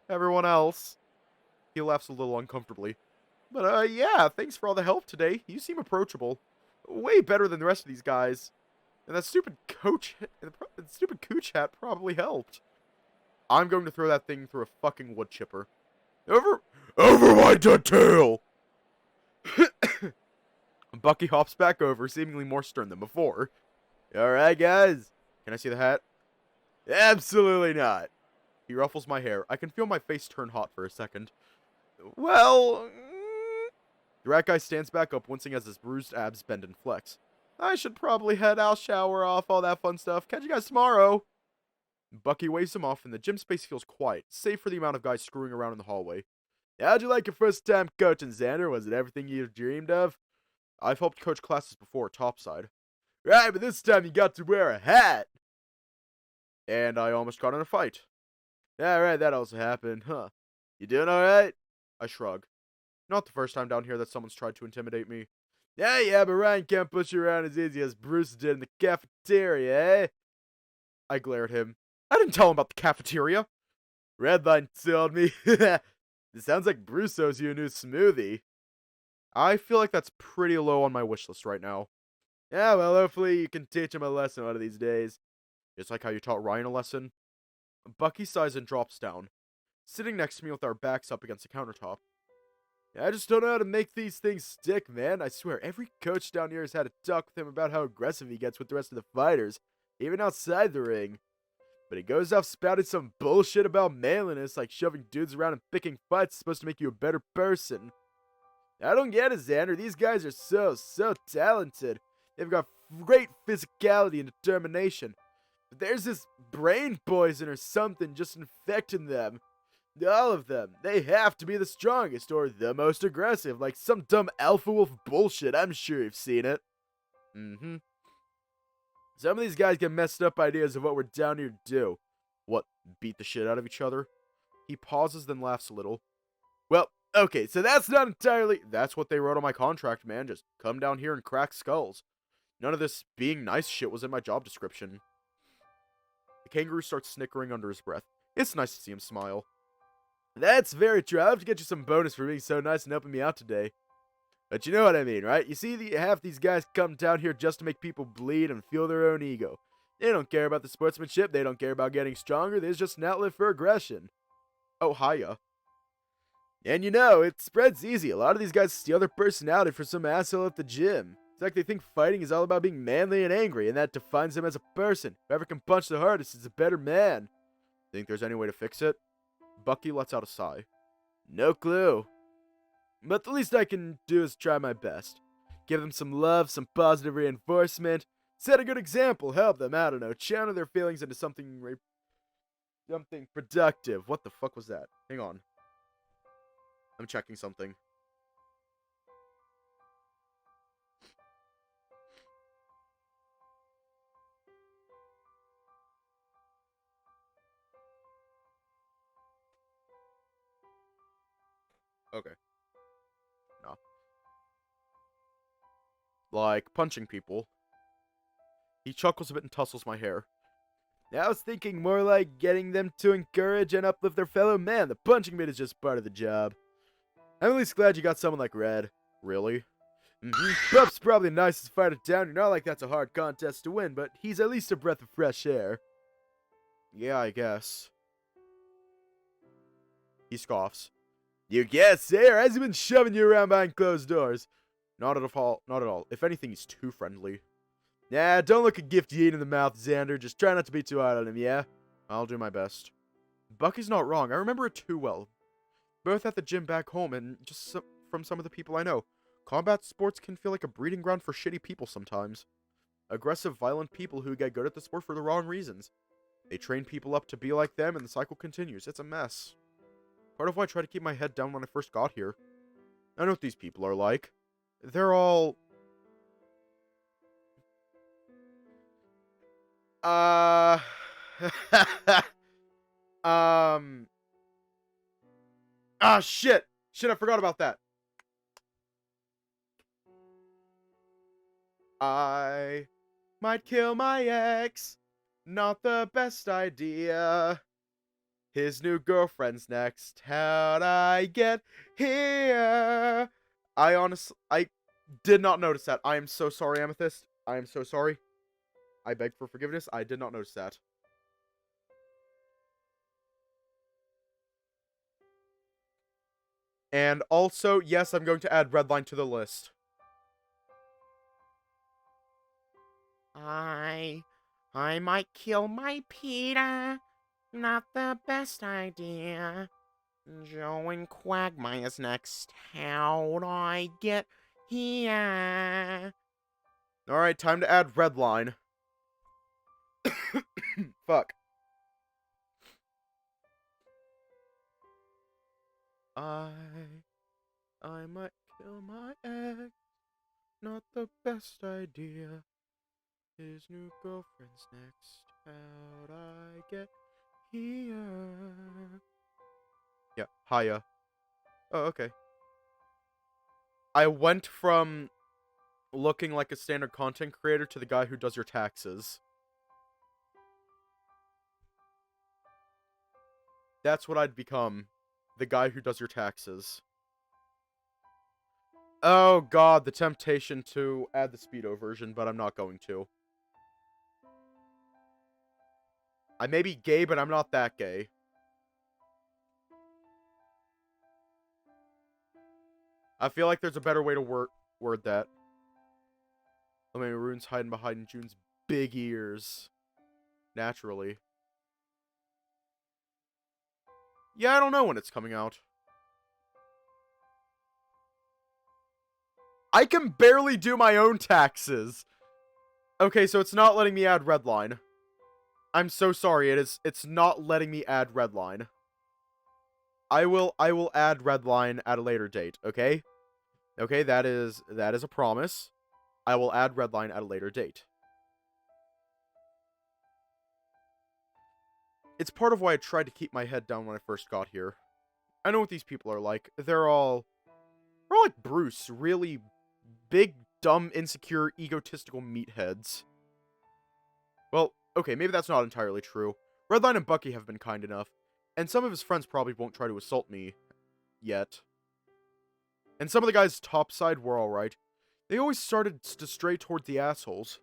everyone else. He laughs a little uncomfortably. But, yeah, thanks for all the help today. You seem approachable. Way better than the rest of these guys. And that stupid cooch hat probably helped. I'm going to throw that thing through a fucking wood chipper. Over my tail! Bucky hops back over, seemingly more stern than before. Alright, guys. Can I see the hat? Absolutely not. He ruffles my hair. I can feel my face turn hot for a second. Well... The rat guy stands back up, wincing as his bruised abs bend and flex. I should probably head out, shower off, all that fun stuff. Catch you guys tomorrow. Bucky waves him off, and the gym space feels quiet, save for the amount of guys screwing around in the hallway. How'd you like your first time coaching, Xander? Was it everything you dreamed of? I've helped coach classes before, topside. Right, but this time you got to wear a hat. And I almost got in a fight. Alright, that also happened, huh? You doing alright? I shrug. Not the first time down here that someone's tried to intimidate me. Yeah, but Ryan can't push you around as easy as Bruce did in the cafeteria, eh? I glare at him. I didn't tell him about the cafeteria. Redline told me. This sounds like Bruce owes you a new smoothie. I feel like that's pretty low on my wish list right now. Yeah, well, hopefully you can teach him a lesson one of these days. Just like how you taught Ryan a lesson. Bucky sighs and drops down, sitting next to me with our backs up against the countertop. I just don't know how to make these things stick, man. I swear, every coach down here has had a talk with him about how aggressive he gets with the rest of the fighters, even outside the ring. But he goes off spouting some bullshit about manliness, like shoving dudes around and picking fights is supposed to make you a better person. I don't get it, Xander. These guys are so talented. They've got great physicality and determination. But there's this brain poison or something just infecting them. All of them. They have to be the strongest or the most aggressive, like some dumb alpha wolf bullshit. I'm sure you've seen it. Some of these guys get messed up ideas of what we're down here to do. What, beat the shit out of each other? He pauses, then laughs a little. Well, okay, so that's not entirely... That's what they wrote on my contract, man. Just come down here and crack skulls. None of this being nice shit was in my job description. The kangaroo starts snickering under his breath. It's nice to see him smile. That's very true. I'll have to get you some bonus for being so nice and helping me out today. But you know what I mean, right? You see, half these guys come down here just to make people bleed and feel their own ego. They don't care about the sportsmanship. They don't care about getting stronger. There's just an outlet for aggression. Oh, hiya. And it spreads easy. A lot of these guys steal their personality from some asshole at the gym. It's like they think fighting is all about being manly and angry, and that defines them as a person. Whoever can punch the hardest is a better man. Think there's any way to fix it? Bucky lets out a sigh. No clue. But the least I can do is try my best. Give them some love, some positive reinforcement. Set a good example, help them, I don't know, channel their feelings into something productive. What the fuck was that? Hang on. I'm checking something. Okay. No. Like punching people. He chuckles a bit and tussles my hair. I was thinking more like getting them to encourage and uplift their fellow man. The punching bit is just part of the job. I'm at least glad you got someone like Red. Really? Puff's probably the nicest fighter down. You're not like that's a hard contest to win, but he's at least a breath of fresh air. Yeah, I guess. He scoffs. You can't say, or has he been shoving you around behind closed doors? Not at all. Not at all. If anything, he's too friendly. Nah, don't look a gift you eat in the mouth, Xander. Just try not to be too hard on him, yeah? I'll do my best. Bucky's not wrong. I remember it too well. Both at the gym back home and just from some of the people I know. Combat sports can feel like a breeding ground for shitty people sometimes. Aggressive, violent people who get good at the sport for the wrong reasons. They train people up to be like them and the cycle continues. It's a mess. Part of why I tried to keep my head down when I first got here. I know what these people are like. They're all... Ah, shit! Shit, I forgot about that. I might kill my ex. Not the best idea. His new girlfriend's next. How'd I get here? I did not notice that. I am so sorry, Amethyst. I am so sorry. I beg for forgiveness. I did not notice that. And also, yes, I'm going to add Redline to the list. I might kill my Peter. Not the best idea. Joe and Quagmire's next. How'd I get here? Alright, time to add Redline. Fuck. I might kill my ex. Not the best idea. His new girlfriend's next. How'd I get here? Yeah, hiya. Oh, okay. I went from looking like a standard content creator to the guy who does your taxes. That's what I'd become. The guy who does your taxes. Oh god, the temptation to add the Speedo version, but I'm not going to. I may be gay, but I'm not that gay. I feel like there's a better way to word that. I mean, Rune's hiding behind June's big ears. Naturally. Yeah, I don't know when it's coming out. I can barely do my own taxes. Okay, so it's not letting me add Redline. I'm so sorry, it's not letting me add Redline. I will add Redline at a later date, okay? Okay, that is a promise. I will add Redline at a later date. It's part of why I tried to keep my head down when I first got here. I know what these people are like. They're all like Bruce, really big, dumb, insecure, egotistical meatheads. Well, okay, maybe that's not entirely true. Redline and Bucky have been kind enough, and some of his friends probably won't try to assault me yet. And some of the guys topside were alright. They always started to stray toward the assholes.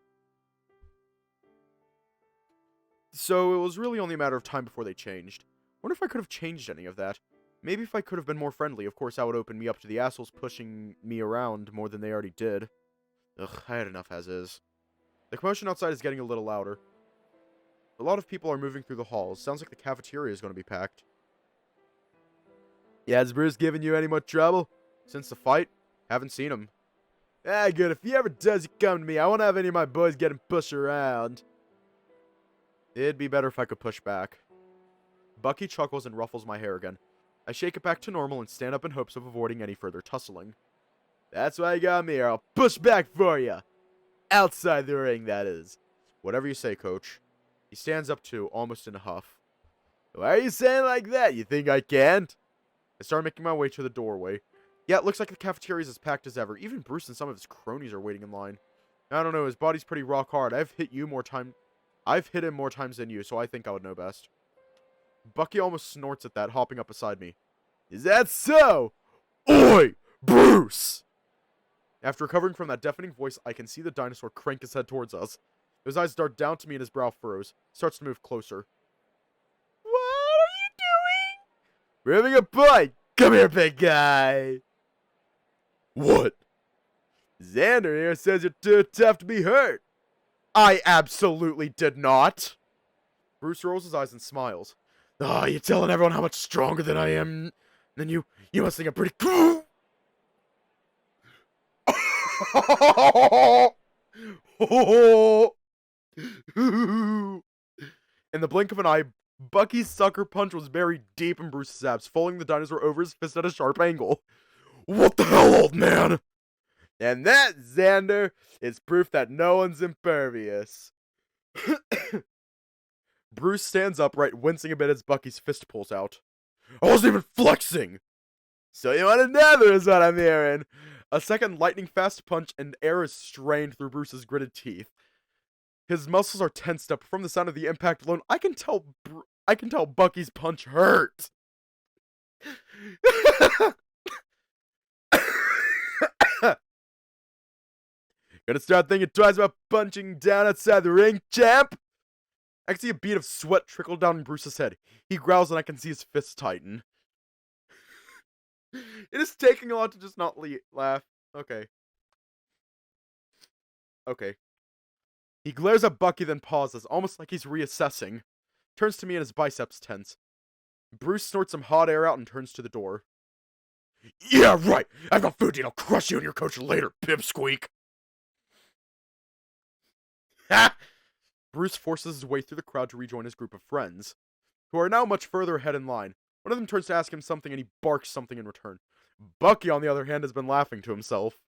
So it was really only a matter of time before they changed. Wonder if I could have changed any of that. Maybe if I could have been more friendly, of course that would open me up to the assholes pushing me around more than they already did. Ugh, I had enough as is. The commotion outside is getting a little louder. A lot of people are moving through the halls. Sounds like the cafeteria is going to be packed. Yeah, has Bruce given you any more trouble? Since the fight? Haven't seen him. Ah, good. If he ever does, you come to me. I won't have any of my boys getting pushed around. It'd be better if I could push back. Bucky chuckles and ruffles my hair again. I shake it back to normal and stand up in hopes of avoiding any further tussling. That's why you got me here. I'll push back for you. Outside the ring, that is. Whatever you say, coach. He stands up too, almost in a huff. Why are you saying like that? You think I can't? I start making my way to the doorway. Yeah, it looks like the cafeteria is as packed as ever. Even Bruce and some of his cronies are waiting in line. I don't know, his body's pretty rock hard. I've hit him more times than you, so I think I would know best. Bucky almost snorts at that, hopping up beside me. Is that so? Oi, Bruce! After recovering from that deafening voice, I can see the dinosaur crank his head towards us. His eyes dart down to me and his brow furrows. Starts to move closer. What are you doing? We're having a bite! Come here, big guy. What? Xander here says you're too tough to be hurt. I absolutely did not. Bruce rolls his eyes and smiles. Ah, you're telling everyone how much stronger than I am. Then you must think I'm pretty cool. In the blink of an eye, Bucky's sucker punch was buried deep in Bruce's abs, folding the dinosaur over his fist at a sharp angle. What the hell, old man? And that, Xander, is proof that no one's impervious. Bruce stands upright, wincing a bit as Bucky's fist pulls out. I wasn't even flexing! So you want another is what I'm hearing. A second lightning-fast punch and air is strained through Bruce's gritted teeth. His muscles are tensed up from the sound of the impact alone. I can tell Bucky's punch hurt. Gonna start thinking twice about punching down outside the ring, champ? I can see a bead of sweat trickle down Bruce's head. He growls and I can see his fists tighten. It is taking a lot to just not laugh. Okay. Okay. He glares at Bucky, then pauses, almost like he's reassessing. Turns to me and his biceps tense. Bruce snorts some hot air out and turns to the door. Yeah, right! I've got food and I'll crush you and your coach later, pipsqueak! Ha! Bruce forces his way through the crowd to rejoin his group of friends, who are now much further ahead in line. One of them turns to ask him something and he barks something in return. Bucky, on the other hand, has been laughing to himself.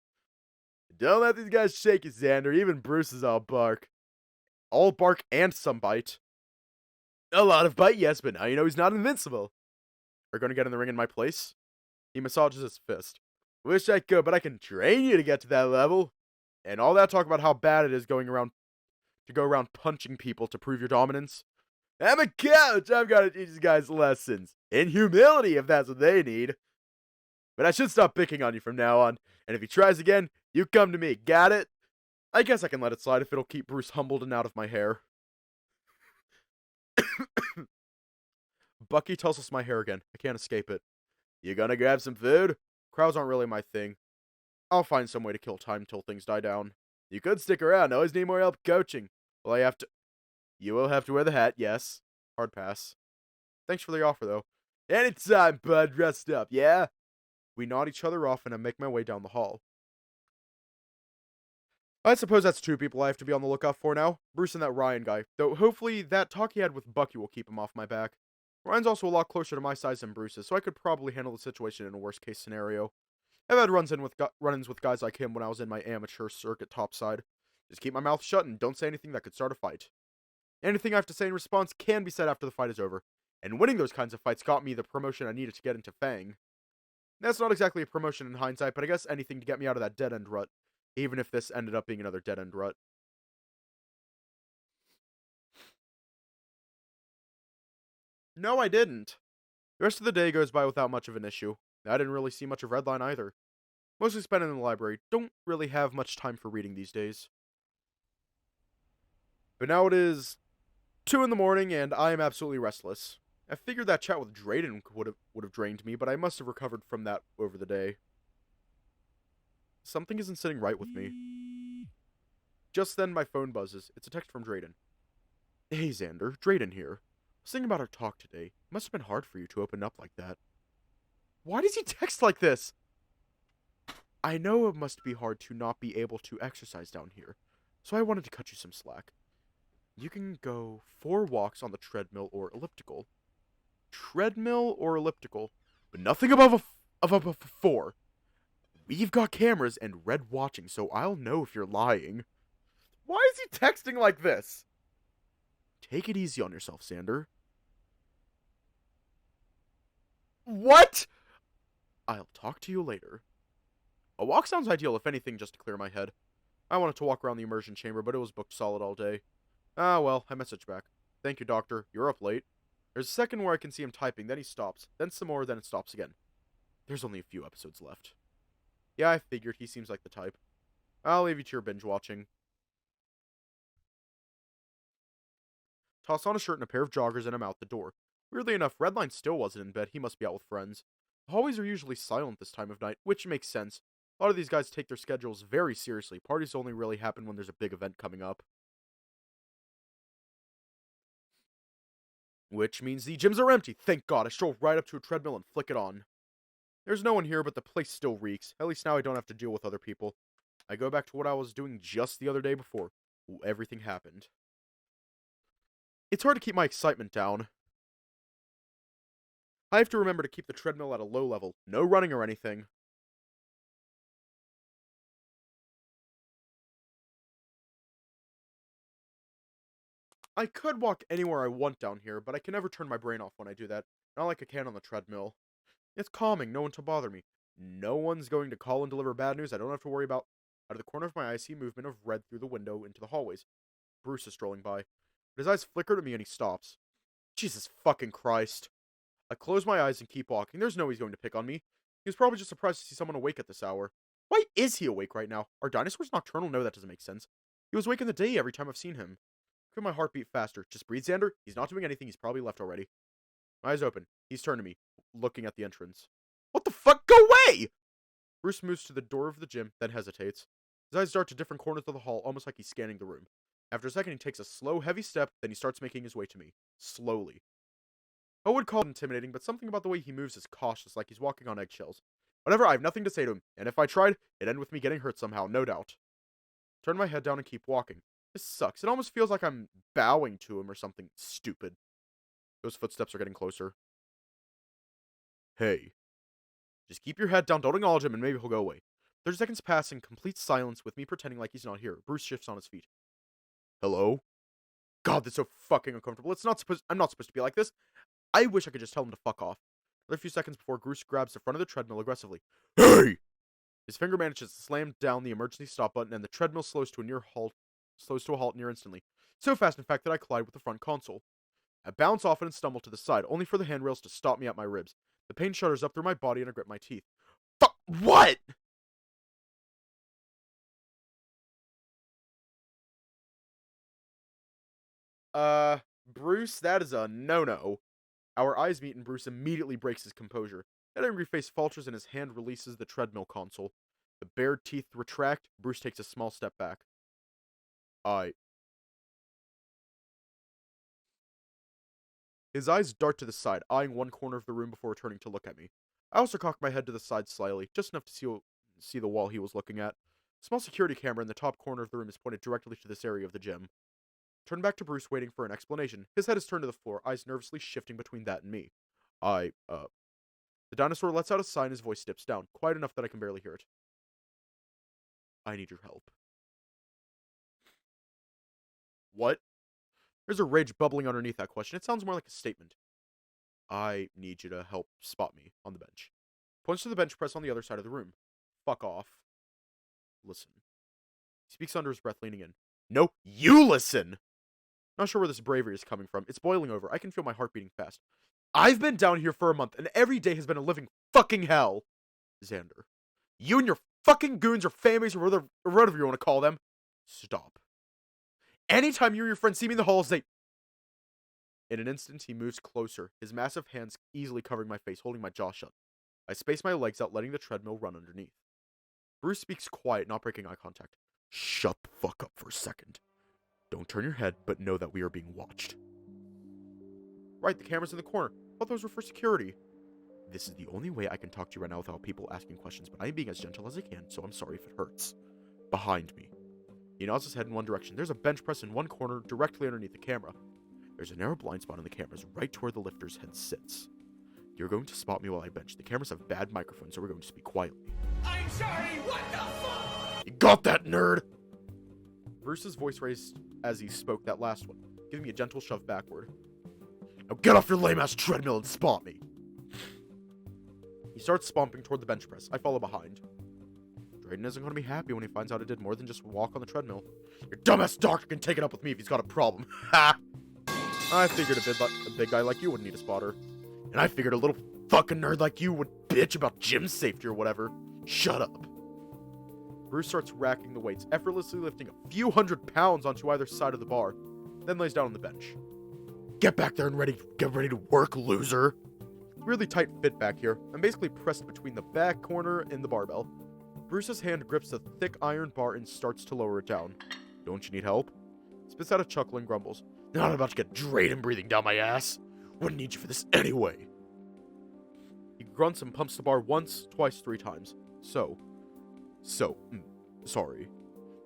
Don't let these guys shake you, Xander. Even Bruce is all bark. All bark and some bite. A lot of bite, yes, but now you know he's not invincible. Are you going to get in the ring in my place? He massages his fist. Wish I could, but I can train you to get to that level. And all that talk about how bad it is going around punching people to prove your dominance. I'm a coach. I've got to teach these guys lessons. In humility, if that's what they need. But I should stop picking on you from now on. And if he tries again, you come to me. Got it? I guess I can let it slide if it'll keep Bruce humbled and out of my hair. Bucky tussles my hair again. I can't escape it. You gonna grab some food? Crowds aren't really my thing. I'll find some way to kill time till things die down. You could stick around. I always need more help coaching. Well, you will have to wear the hat, yes. Hard pass. Thanks for the offer, though. Anytime, bud. Rest up, yeah? We nod each other off and I make my way down the hall. I suppose that's two people I have to be on the lookout for now. Bruce and that Ryan guy. Though hopefully that talk he had with Bucky will keep him off my back. Ryan's also a lot closer to my size than Bruce's, so I could probably handle the situation in a worst case scenario. I've had run-ins with guys like him when I was in my amateur circuit topside. Just keep my mouth shut and don't say anything that could start a fight. Anything I have to say in response can be said after the fight is over. And winning those kinds of fights got me the promotion I needed to get into Fang. That's not exactly a promotion in hindsight, but I guess anything to get me out of that dead-end rut. Even if this ended up being another dead-end rut. No, I didn't. The rest of the day goes by without much of an issue. I didn't really see much of Redline either. Mostly spent in the library. Don't really have much time for reading these days. But now it is 2 in the morning and I am absolutely restless. I figured that chat with Drayden would have drained me, but I must have recovered from that over the day. Something isn't sitting right with me. Just then my phone buzzes. It's a text from Drayden. Hey Xander, Drayden here. I was thinking about our talk today. It must have been hard for you to open up like that. Why does he text like this? I know it must be hard to not be able to exercise down here, so I wanted to cut you some slack. You can go 4 walks on the treadmill or elliptical. Treadmill or elliptical, but nothing above a 4. We've got cameras and Red watching, so I'll know if you're lying. Why is he texting like this? Take it easy on yourself, Xander. What? I'll talk to you later. A walk sounds ideal, if anything, just to clear my head. I wanted to walk around the immersion chamber, but it was booked solid all day. Ah, well, I messaged back. Thank you, doctor. You're up late. There's a second where I can see him typing, then he stops. Then some more, then it stops again. There's only a few episodes left. Yeah, I figured. He seems like the type. I'll leave you to your binge watching. Toss on a shirt and a pair of joggers and I'm out the door. Weirdly enough, Redline still wasn't in bed. He must be out with friends. Hallways are usually silent this time of night, which makes sense. A lot of these guys take their schedules very seriously. Parties only really happen when there's a big event coming up. Which means the gyms are empty. Thank God. I stroll right up to a treadmill and flick it on. There's no one here, but the place still reeks. At least now I don't have to deal with other people. I go back to what I was doing just the other day before everything happened. It's hard to keep my excitement down. I have to remember to keep the treadmill at a low level. No running or anything. I could walk anywhere I want down here, but I can never turn my brain off when I do that. Not like I can on the treadmill. It's calming, no one to bother me. No one's going to call and deliver bad news I don't have to worry about. Out of the corner of my eye, I see movement of red through the window into the hallways. Bruce is strolling by. But his eyes flicker to me and he stops. Jesus fucking Christ. I close my eyes and keep walking. There's no way he's going to pick on me. He was probably just surprised to see someone awake at this hour. Why is he awake right now? Are dinosaurs nocturnal? No, that doesn't make sense. He was awake in the day every time I've seen him. Feel my heart beat faster. Just breathe, Xander. He's not doing anything. He's probably left already. My eyes open. He's turned to me, looking at the entrance. What the fuck? Go away! Bruce moves to the door of the gym, then hesitates. His eyes dart to different corners of the hall, almost like he's scanning the room. After a second, he takes a slow, heavy step, then he starts making his way to me. Slowly. I would call it intimidating, but something about the way he moves is cautious, like he's walking on eggshells. Whatever, I have nothing to say to him, and if I tried, it'd end with me getting hurt somehow, no doubt. Turn my head down and keep walking. This sucks. It almost feels like I'm bowing to him or something stupid. Those footsteps are getting closer. Hey. Just keep your head down, don't acknowledge him, and maybe he'll go away. 30 seconds pass in complete silence with me pretending like he's not here. Bruce shifts on his feet. Hello? God, that's so fucking uncomfortable. I'm not supposed to be like this. I wish I could just tell him to fuck off. Another few seconds before Bruce grabs the front of the treadmill aggressively. Hey! His finger manages to slam down the emergency stop button, and the treadmill slows to a halt near instantly. So fast, in fact, that I collide with the front console. I bounce off it and stumble to the side, only for the handrails to stop me at my ribs. The pain shudders up through my body and I grip my teeth. Fuck! What?! Bruce, that is a no-no. Our eyes meet and Bruce immediately breaks his composure. That angry face falters and his hand releases the treadmill console. The bared teeth retract, Bruce takes a small step back. His eyes dart to the side, eyeing one corner of the room before turning to look at me. I also cock my head to the side slightly, just enough to see the wall he was looking at. A small security camera in the top corner of the room is pointed directly to this area of the gym. Turn back to Bruce, waiting for an explanation. His head is turned to the floor, eyes nervously shifting between that and me. The dinosaur lets out a sigh and his voice dips down, quiet enough that I can barely hear it. I need your help. What? There's a rage bubbling underneath that question. It sounds more like a statement. I need you to help spot me on the bench. Points to the bench press on the other side of the room. Fuck off. Listen. He speaks under his breath, leaning in. No, you listen! Not sure where this bravery is coming from. It's boiling over. I can feel my heart beating fast. I've been down here for a month, and every day has been a living fucking hell. Xander. You and your fucking goons or families or whatever you want to call them. Stop. Anytime you or your friends see me in the halls, they... In an instant, he moves closer, his massive hands easily covering my face, holding my jaw shut. I space my legs out, letting the treadmill run underneath. Bruce speaks quiet, not breaking eye contact. Shut the fuck up for a second. Don't turn your head, but know that we are being watched. Right, the camera's in the corner. I thought those were for security. This is the only way I can talk to you right now without people asking questions, but I am being as gentle as I can, so I'm sorry if it hurts. Behind me. He nods his head in one direction. There's a bench press in one corner, directly underneath the camera. There's a narrow blind spot on the cameras, right to where the lifter's head sits. You're going to spot me while I bench. The cameras have bad microphones, so we're going to speak quietly. I'm sorry, what the fuck? You got that, nerd? Bruce's voice raised as he spoke that last one, giving me a gentle shove backward. Now get off your lame-ass treadmill and spot me. He starts stomping toward the bench press. I follow behind. Drayden isn't going to be happy when he finds out I did more than just walk on the treadmill. Your dumbass doctor can take it up with me if he's got a problem. Ha! I figured a big guy like you wouldn't need a spotter. And I figured a little fucking nerd like you would bitch about gym safety or whatever. Shut up. Bruce starts racking the weights, effortlessly lifting a few hundred pounds onto either side of the bar, then lays down on the bench. Get back there and get ready to work, loser. Weirdly tight fit back here. I'm basically pressed between the back corner and the barbell. Bruce's hand grips the thick iron bar and starts to lower it down. Don't you need help? Spits out a chuckle and grumbles. Not about to get Drayden breathing down my ass. Wouldn't need you for this anyway. He grunts and pumps the bar once, twice, 3 times. Sorry.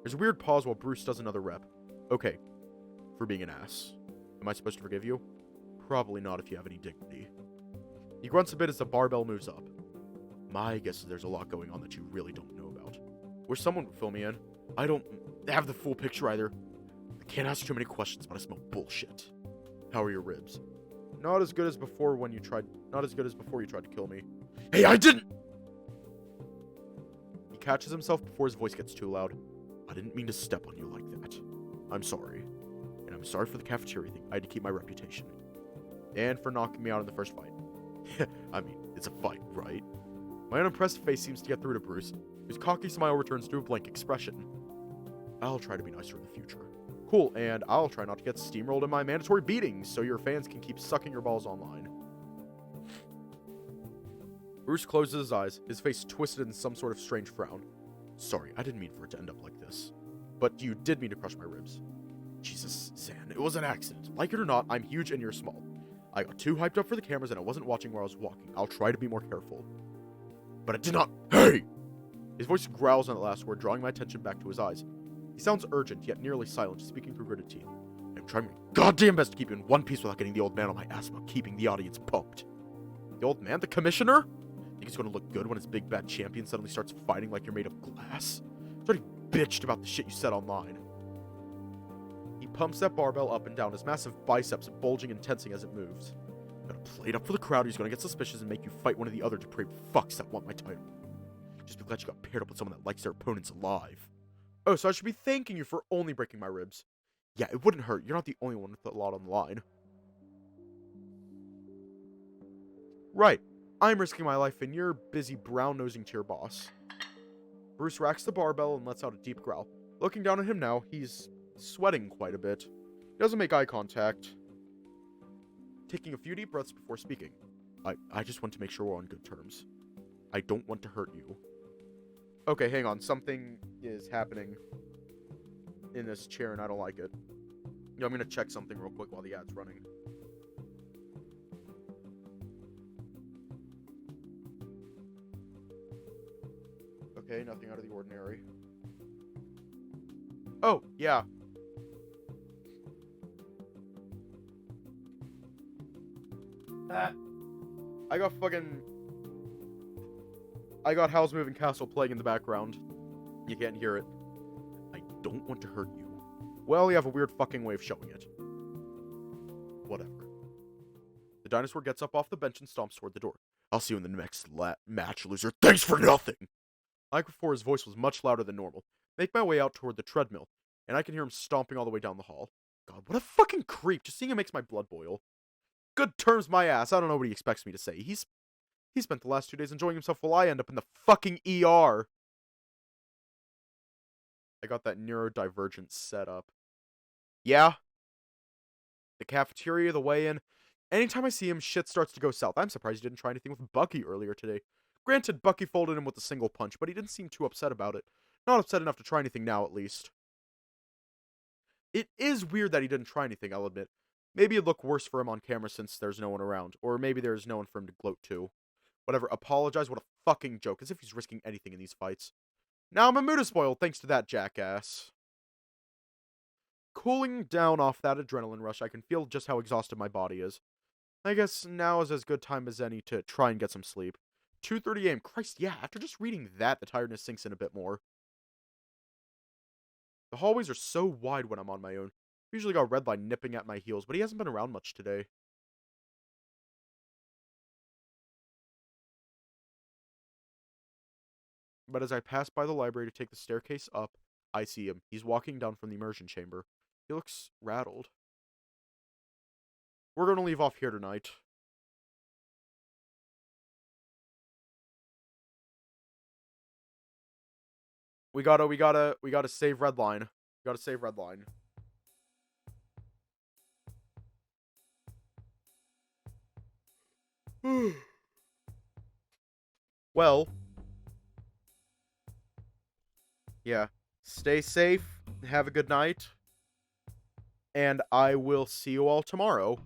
There's a weird pause while Bruce does another rep. Okay, for being an ass. Am I supposed to forgive you? Probably not if you have any dignity. He grunts a bit as the barbell moves up. My guess is there's a lot going on that you really don't know about. Wish someone would fill me in. I don't have the full picture either. I can't ask too many questions, but I smell bullshit. How are your ribs? Not as good as before you tried to kill me. Hey, I didn't! He catches himself before his voice gets too loud. I didn't mean to step on you like that. I'm sorry. And I'm sorry for the cafeteria thing. I had to keep my reputation. And for knocking me out in the first fight. I mean, it's a fight, right? My unimpressed face seems to get through to Bruce, whose cocky smile returns to a blank expression. I'll try to be nicer in the future. Cool, and I'll try not to get steamrolled in my mandatory beatings so your fans can keep sucking your balls online. Bruce closes his eyes, his face twisted in some sort of strange frown. Sorry, I didn't mean for it to end up like this. But you did mean to crush my ribs. Jesus, Zan, it was an accident. Like it or not, I'm huge and you're small. I got too hyped up for the cameras and I wasn't watching where I was walking. I'll try to be more careful. But I did not. Hey! His voice growls on the last word, drawing my attention back to his eyes. He sounds urgent, yet nearly silent, speaking through gritted teeth. I'm trying my goddamn best to keep you in one piece without getting the old man on my ass about keeping the audience pumped. The old man? The commissioner? Think he's gonna look good when his big bad champion suddenly starts fighting like you're made of glass? He's already bitched about the shit you said online. He pumps that barbell up and down, his massive biceps bulging and tensing as it moves. Gotta play it up for the crowd, he's gonna get suspicious and make you fight one of the other depraved fucks that want my title. Just be glad you got paired up with someone that likes their opponents alive. Oh, so I should be thanking you for only breaking my ribs. Yeah, it wouldn't hurt. You're not the only one with a lot on the line. Right. I'm risking my life and you're busy brown-nosing to your boss. Bruce racks the barbell and lets out a deep growl. Looking down at him now, he's sweating quite a bit. He doesn't make eye contact. Taking a few deep breaths before speaking. I just want to make sure we're on good terms. I don't want to hurt you. Okay, hang on. Something is happening in this chair and I don't like it. Yeah, I'm gonna check something real quick while the ad's running. Okay, nothing out of the ordinary. Oh, yeah. I got Howl's Moving Castle playing in the background. You can't hear it. I don't want to hurt you. Well, you have a weird fucking way of showing it. Whatever. The dinosaur gets up off the bench and stomps toward the door. I'll see you in the next match, loser. Thanks for nothing! Like before, his voice was much louder than normal. Make my way out toward the treadmill, and I can hear him stomping all the way down the hall. God, what a fucking creep. Just seeing him makes my blood boil. Good terms, my ass. I don't know what he expects me to say. He spent the last 2 days enjoying himself while I end up in the fucking ER. I got that neurodivergent set up. Yeah? The cafeteria, the weigh-in. Anytime I see him, shit starts to go south. I'm surprised he didn't try anything with Bucky earlier today. Granted, Bucky folded him with a single punch, but he didn't seem too upset about it. Not upset enough to try anything now, at least. It is weird that he didn't try anything, I'll admit. Maybe it'd look worse for him on camera since there's no one around. Or maybe there's no one for him to gloat to. Whatever, apologize, what a fucking joke. As if he's risking anything in these fights. Now my mood is spoiled thanks to that jackass. Cooling down off that adrenaline rush, I can feel just how exhausted my body is. I guess now is as good time as any to try and get some sleep. 2:30 a.m. Christ, yeah, after just reading that, the tiredness sinks in a bit more. The hallways are so wide when I'm on my own. Usually got Redline nipping at my heels, but he hasn't been around much today. But as I pass by the library to take the staircase up, I see him. He's walking down from the immersion chamber. He looks rattled. We're gonna leave off here tonight. We gotta save Redline. We gotta save Redline. Well, yeah. Stay safe, have a good night, and I will see you all tomorrow.